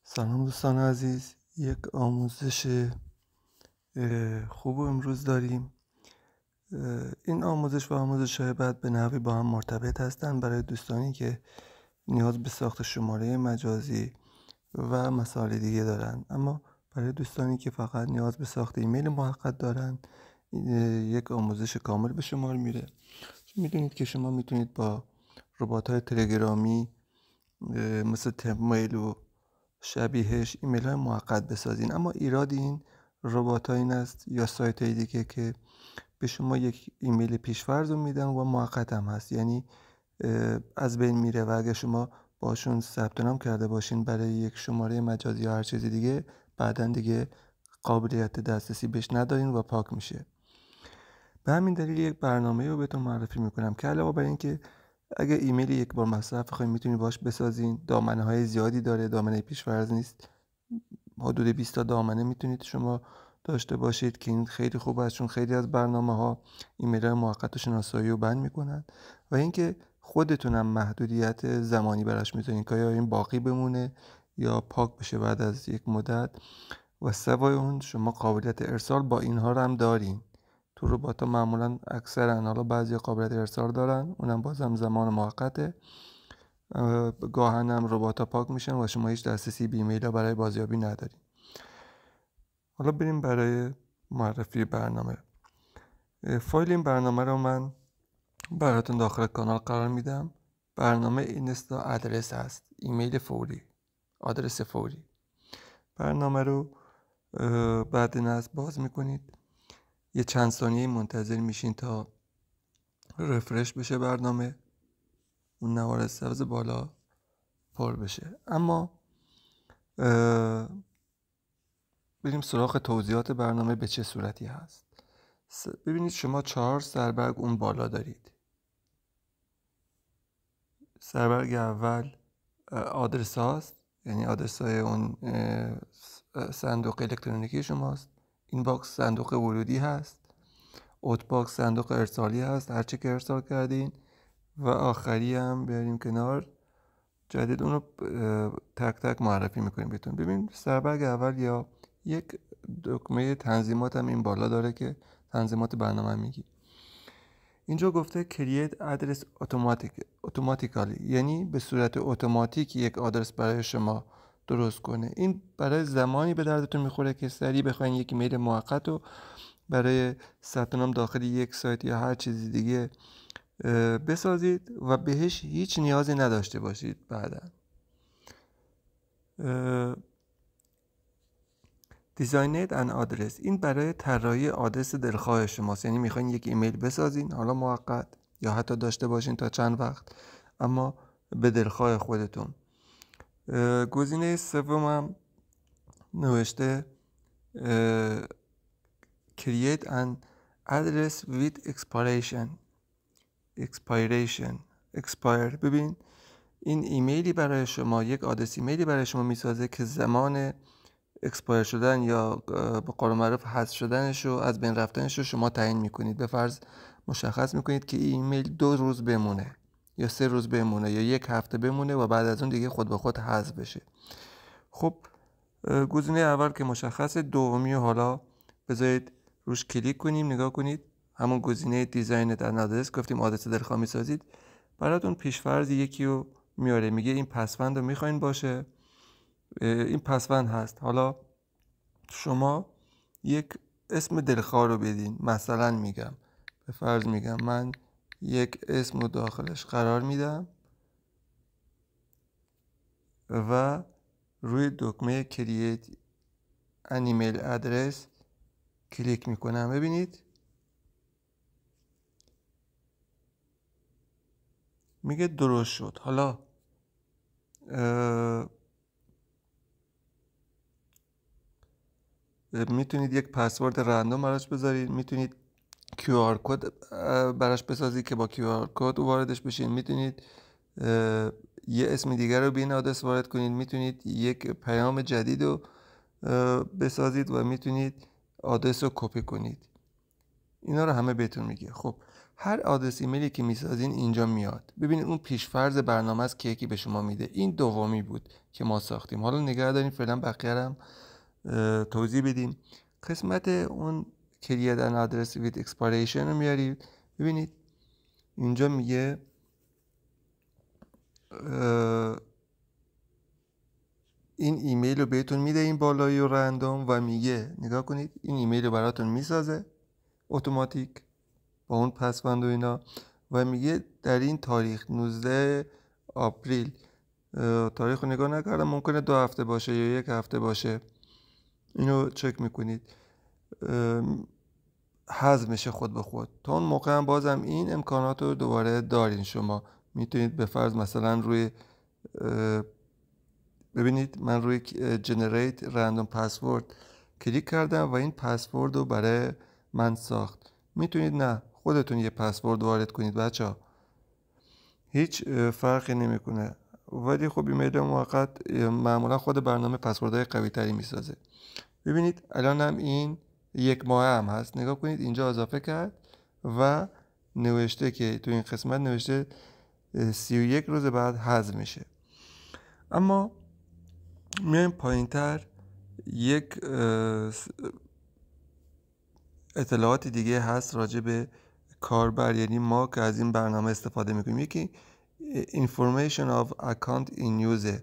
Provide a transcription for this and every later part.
سلام دوستان عزیز، یک آموزش خوب امروز داریم. این آموزش و آموزش‌های بعد به نحوی با هم مرتبط هستند برای دوستانی که نیاز به ساخت شماره مجازی و مسائل دیگه دارن. اما برای دوستانی که فقط نیاز به ساخت ایمیل موقت دارن یک آموزش کامل به شمار میره. میدونید که شما میتونید با ربات‌های تلگرامی مثل تمپمیل و شبیهش ایمیل های موقت بسازین. اما ایراد این ربات ها این است یا سایت های دیگه که به شما یک ایمیل پیشفرض رو میدن و موقت هم هست، یعنی از بین میره و اگه شما باشون ثبت نام کرده باشین برای یک شماره مجازی یا هر چیزی دیگه، بعدن دیگه قابلیت دسترسی بهش ندارین و پاک میشه. به همین دلیل یک برنامه رو بهتون معرفی میکنم که علاوه بر این که اگه ایمیل یک بار مصرف بخواید میتونید باش بسازین، دامنه های زیادی داره، دامنه پیش‌فرض نیست، حدود 20 تا دامنه میتونید شما داشته باشید که این خیلی خوب است، چون خیلی از برنامه‌ها ایمیل موقت و شناسایی رو بند میکنن و اینکه خودتونم محدودیت زمانی براش میذارین که یا این باقی بمونه یا پاک بشه بعد از یک مدت. و سوای اون شما قابلیت ارسال با اینها رو هم دارین. تو ربات‌ها معمولا اکثرا، حالا بعضی قابلیت ارسال دارن، اونم بازم زمان موقته، گاهن هم ربات‌ها پاک میشن و شما هیچ دسترسی به ایمیل ها برای بازیابی ندارین. حالا بریم برای معرفی برنامه. فایل این برنامه رو من براتون داخل کانال قرار میدم. برنامه اینستا ادرس هست، ایمیل فوری، آدرس فوری. برنامه رو بعد از باز میکنید، یه چند ثانیه منتظر میشین تا رفرش بشه برنامه، اون نوار سبز بالا پر بشه. اما بریم سراغ توضیحات برنامه به چه صورتی هست. ببینید شما 4 سربرگ اون بالا دارید. سربرگ اول آدرس هاست، یعنی آدرس های اون صندوق الکترونیکی شماست. این باکس صندوق ورودی هست. اوت باکس صندوق ارسالی هست، هرچی که ارسال کردین. و آخری هم بیاریم کنار، جدید اون رو تک تک معرفی میکنیم بهتون. ببین سربرگ اول یا یک دکمه تنظیمات هم این بالا داره که تنظیمات برنامه میگی. اینجا گفته create address automatically، یعنی به صورت اتوماتیک یک آدرس برای شما درست کنه. این برای زمانی به دردتون میخوره که سریع بخواین یک ایمیل موقت رو برای ثبت نام داخل یک سایت یا هر چیزی دیگه بسازید و بهش هیچ نیازی نداشته باشید بعدا. دیزاینت ان آدرس، این برای طراحی آدرس دلخواه شماست، یعنی میخواین یک ایمیل بسازین، حالا موقت یا حتی داشته باشین تا چند وقت، اما به دلخواه خودتون. گزینه سومم نوشته create an address with expire. ببین این ایمیلی برای شما، یک آدرس ایمیلی برای شما میسازه که زمان اکسپایر شدن یا به قول معروف حذف شدنش رو، از بین رفتنش رو شما تعیین میکنید. به فرض مشخص میکنید که این ایمیل 2 روز بمونه یا 3 روز بمونه یا 1 هفته بمونه و بعد از اون دیگه خود به خود حذف بشه. خب گزینه اول که مشخصه، دومی حالا بذارید روش کلیک کنیم نگاه کنید، همون گزینه دیزاین در آدرس، گفتیم آدرس دلخواه میسازید، براتون پیشفرض یکی رو میاره، میگه این پسوند رو میخواین باشه، این پسوند هست. حالا شما یک اسم دلخواه رو بدین. مثلا میگم، به فرض میگم من یک اسم رو داخلش قرار میدم و روی دکمه create an email address کلیک میکنم. ببینید میگه درست شد. حالا میتونید یک پسورد رندوم براش بذارید، میتونید QR کد براش بسازید که با QR کد واردش بشین، میتونید یه اسم دیگر رو به این آدرس وارد کنید، میتونید یک پیام جدید رو بسازید و میتونید آدرس رو کپی کنید. اینا رو همه بهتون میگه. خب هر آدرس ایمیلی که میسازین اینجا میاد. ببینید اون پیشفرض برنامه است که یکی به شما میده. این دومی بود که ما ساختیم. حالا نگه داریم فعلا بقیه هم توضیح بدیم. قسمت اون create an address with expiration رو میارید. ببینید اینجا میگه این ایمیل رو بهتون میده، این بالایی و رندوم، و میگه نگاه کنید این ایمیل رو براتون میسازه اتوماتیک با اون پسوند و اینا، و میگه در این تاریخ 19 آپریل، تاریخ رو نگاه نکردم، ممکنه 2 هفته باشه یا 1 هفته باشه، اینو چک میکنید، حذف میشه خود به خود. تا اون موقع هم بازم این امکانات رو دوباره دارین. شما میتونید به فرض مثلا روی ببینید من روی جنریت رندوم پسورد کلیک کردم و این پسورد رو برای من ساخت. میتونید نه خودتون یه پسورد وارد کنید بچه ها، هیچ فرقی نمیکنه، ولی خب ایمیل موقت معمولا خود برنامه پسوردهای قوی تری میسازه. ببینید الان هم این 1 ماه هم هست، نگاه کنید اینجا اضافه کرد و نوشته که تو این قسمت نوشته 31 روز بعد حذف میشه. اما میایم پایین تر، یک اطلاعات دیگه هست راجع به کاربر، یعنی ما که از این برنامه استفاده میکنیم. یکی information of account in use،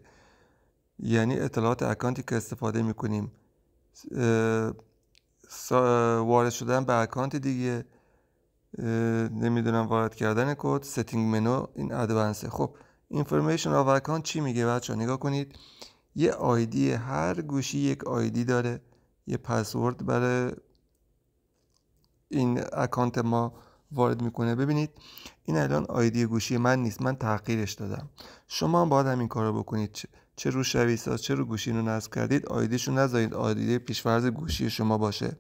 یعنی اطلاعات اکانتی که استفاده میکنیم، وارد شدن به اکانت دیگه، نمیدونم وارد کردن کد، setting منو، این ادوانسه. خب information of account چی میگه بچه ها؟ نگاه کنید یه آیدی، هر گوشی یک آیدی داره، یه پسورد برای این اکانت ما وارد میکنه. ببینید این الان آیدی گوشی من نیست، من تغییرش دادم. شما هم باید همین کارو بکنید، چه رو شبیه ساز چه رو گوشی رو نصب کردید آیدیشو نذارید آیدی پیشفرض گوشی شما باشه،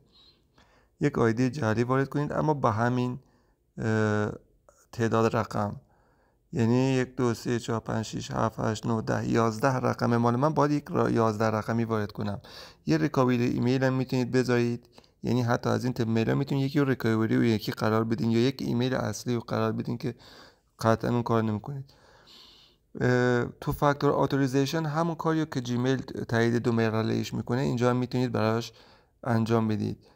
یک آیدی جعلی وارد کنید اما با همین تعداد رقم، یعنی 1 2 3 4 5 6 7 8 9 10 11 رقم مال من باید یک 11 رقمی وارد کنم. یه ریکاوری ایمیل هم میتونید بذارید، یعنی حتی از این تپ میل هم میتونید یکی رو ریکاوری و یکی قرار بدین یا یک ایمیل اصلی رو قرار بدین که قطعا اون کار نمیکنید. تو فاکتور اتوریزیشن همون کاریو که جیمیل تایید 2 مرحله ایش میکنه اینجا هم میتونید براش انجام بدید.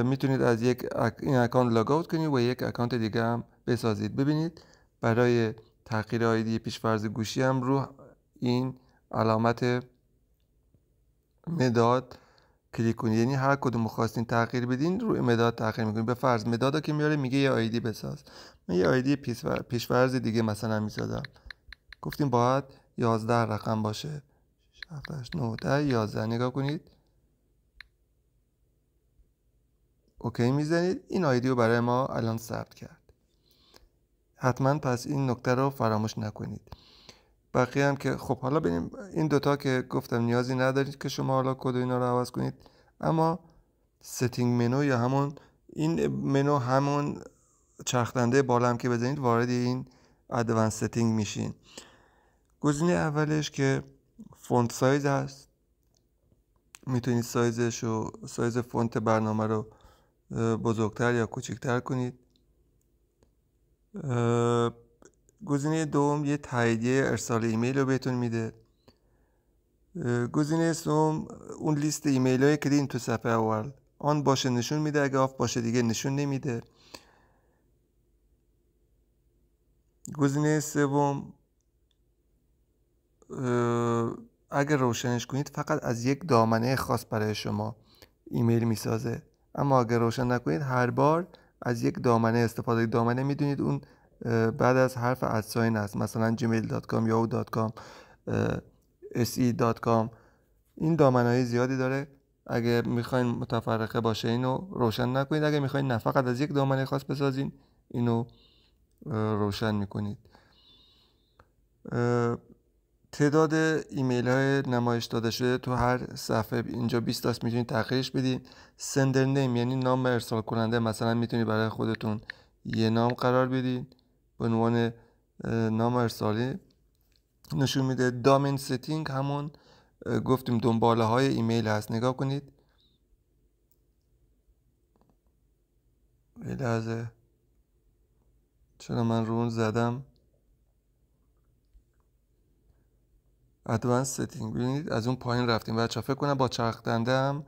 میتونید از این اکانت لاگ اوت کنید و یک اکانت دیگه هم بسازید. ببینید برای تغییر آیدی پیشفرض گوشی هم رو این علامت مداد کلیک کنید، یعنی هر کدوم خواستین تغییر بدین روی مداد تغییر میکنید. به فرض مدادا که میاره میگه یه آیدی بساز، من یه آیدی پیشفرض دیگه مثلا میسازم، گفتیم باید 11 رقم باشه، 7 8 9 10 11. نگاه کنید اوکی میزنید، این آیدی رو برای ما الان ثبت کرد. حتما پس این نکته رو فراموش نکنید. بقیه هم که خب حالا ببینیم این دوتا که گفتم نیازی ندارید که شما حالا کد اینا رو عوض کنید، اما ستینگ منو یا همون این منو، همون چرخدنده بالا هم که بزنید وارد این ادوانس ستینگ میشین. گزینه اولش که فونت سایز هست، میتونید سایز فونت برنامه رو بزرگتر یا کوچکتر کنید. گزینه دوم یه تاییدیه ارسال ایمیل رو بهتون میده. گزینه سوم اون لیست ایمیل هایی که دیدین تو صفحه اول آن باشه نشون میده، اگه آف باشه دیگه نشون نمیده. گزینه سوم اگر روشنش کنید فقط از یک دامنه خاص برای شما ایمیل میسازه، اما اگر روشن نکنید هر بار از یک دامنه استفاده. دامنه میدونید اون بعد از حرف ادساین است، مثلا gmail.com yahoo.com se.com، این دامنه های زیادی داره. اگر میخواین متفرقه باشه اینو روشن نکنید، اگر میخواین نه فقط از یک دامنه خاص بسازین اینو روشن میکنید. تعداد ایمیل های نمایش داده شده تو هر صفحه اینجا 20 است، میتونید تغییرش بدید. سندر نیم یعنی نام ارسال کننده، مثلا میتونید برای خودتون یه نام قرار بدید به عنوان نام ارسالی نشون میده. دامین ستینگ همون گفتیم دنباله های ایمیل هست، نگاه کنید یه لحظه چرا من رو اون زدم ادوانس ستینگ. ببینید از اون پایین رفتیم بچه‌ها. فکر کنم با چرخ دنده هم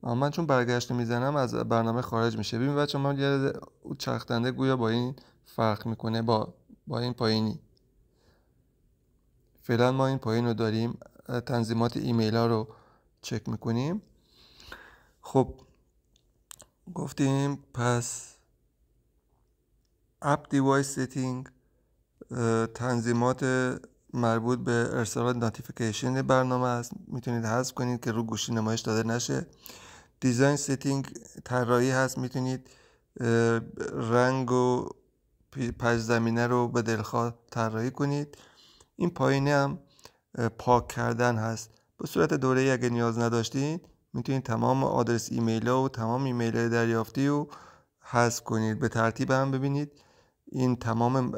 من چون برگشت میزنم از برنامه خارج میشه. ببین بچه‌ها من یه چرخ دنده گویا با این فرق میکنه با این پایینی. فعلا ما این پایین رو داریم. تنظیمات ایمیل ها رو چک میکنیم. خب گفتیم پس اپ دیوایس ستینگ تنظیمات مربوط به ارسال نوتیفیکیشن برنامه است. میتونید حذف کنید که رو گوشی نمایش داده نشه. دیزاین ستینگ طراحی هست. میتونید رنگ و پس زمینه رو به دلخواه طراحی کنید. این پایینه هم پاک کردن هست. به صورت دوره‌ای اگه نیاز نداشتید میتونید تمام آدرس ایمیل ها و تمام ایمیل های دریافتی رو حذف کنید. به ترتیب هم ببینید این تمام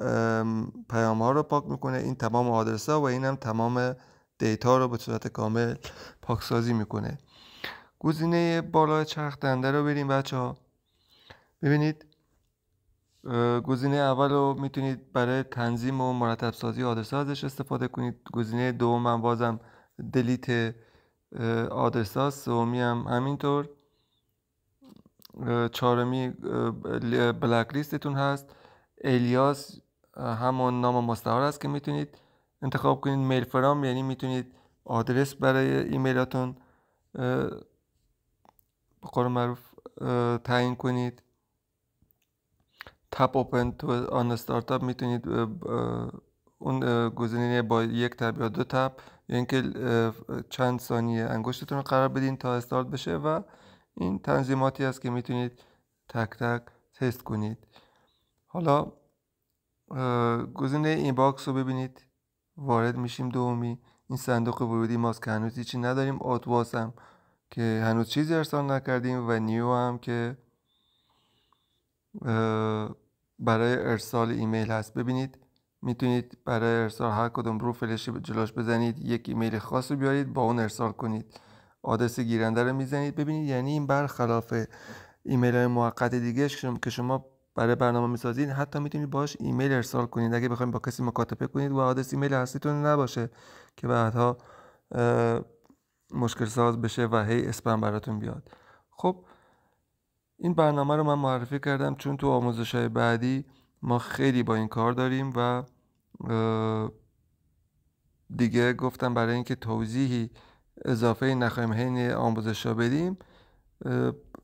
پیام ها رو پاک میکنه، این تمام آدرس ها و این هم تمام دیتا رو به صورت کامل پاکسازی میکنه. گزینه بالای چرخ دنده رو بریم بچه‌ها. ببینید گزینه اول رو میتونید برای تنظیم و مرتب سازی آدرس ها ازش استفاده کنید. گزینه دوم هم بازم دلیت آدرس ها. سومی هم همینطور. چهارمی بلک لیستتون هست. الیاس همون نام مستعار است که میتونید انتخاب کنید. میل فرام یعنی میتونید آدرس برای ایمیلاتون به قول معروف تعیین کنید. تپ اوپن تو آن استارتاپ میتونید اون گزینه با یک تپ یا دو تپ یا اینکه چند ثانیه انگشتتون رو قرار بدین تا استارت بشه و این تنظیماتی است که میتونید تک تک تست کنید. حالا گزینه این باکس رو ببینید. وارد میشیم. دومی این صندوق ورودی ماست که هنوز هیچی نداریم. آتواس هم که هنوز چیزی ارسال نکردیم و نیو هم که برای ارسال ایمیل هست. ببینید میتونید برای ارسال هر کدوم رو فلش جلوش بزنید یک ایمیل خاص رو بیارید با اون ارسال کنید. آدرس گیرنده رو میزنید. ببینید یعنی این برخلاف ایمیل های موقت دیگه که شما برای برنامه میسازید حتی میتونید باش ایمیل ارسال کنید اگه بخواید با کسی مکاتبه کنید و آدرس ایمیل اصلیتون نباشه که بعدها مشکل ساز بشه و هی اسپم براتون بیاد. خب این برنامه رو من معرفی کردم چون تو آموزش‌های بعدی ما خیلی با این کار داریم و دیگه گفتم برای اینکه توضیحی اضافه نخواهیم حین آموزش‌ها بدیم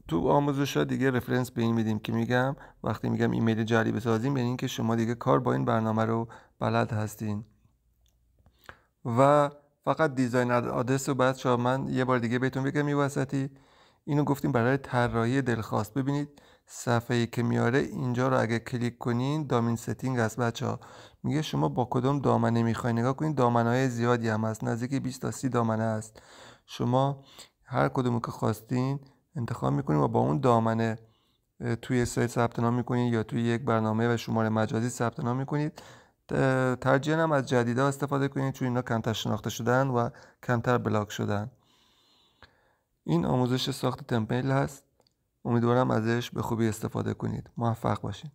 تو آموزش‌ها دیگه رفرنس به این میدیم که میگم وقتی میگم ایمیل جعلی بسازیم یعنی اینکه شما دیگه کار با این برنامه رو بلد هستین و فقط دیزاین آدرس رو بعد من یه بار دیگه بهتون بگم این وسطی اینو گفتیم برای طراحی دلخواست. ببینید صفحه‌ای که میاره اینجا رو اگه کلیک کنین دامین ستینگ هست بچه‌ها. میگه شما با کدوم دامنه میخواین. نگاه کنین دامنه‌های زیادی هم هست. نزدیک 20 تا 30 دامنه هست. شما هر کدومو که خواستین انتخاب میکنین و با اون دامنه توی سایت ثبت نام میکنین یا توی یک برنامه و شماره مجازی ثبت نام میکنید. ترجیحاً هم از جدیدا استفاده کنید چون اینا کمتر شناخته شدن و کمتر بلاک شدن. این آموزش ساخت تمپلیت هست. امیدوارم ازش به خوبی استفاده کنید. موفق باشید.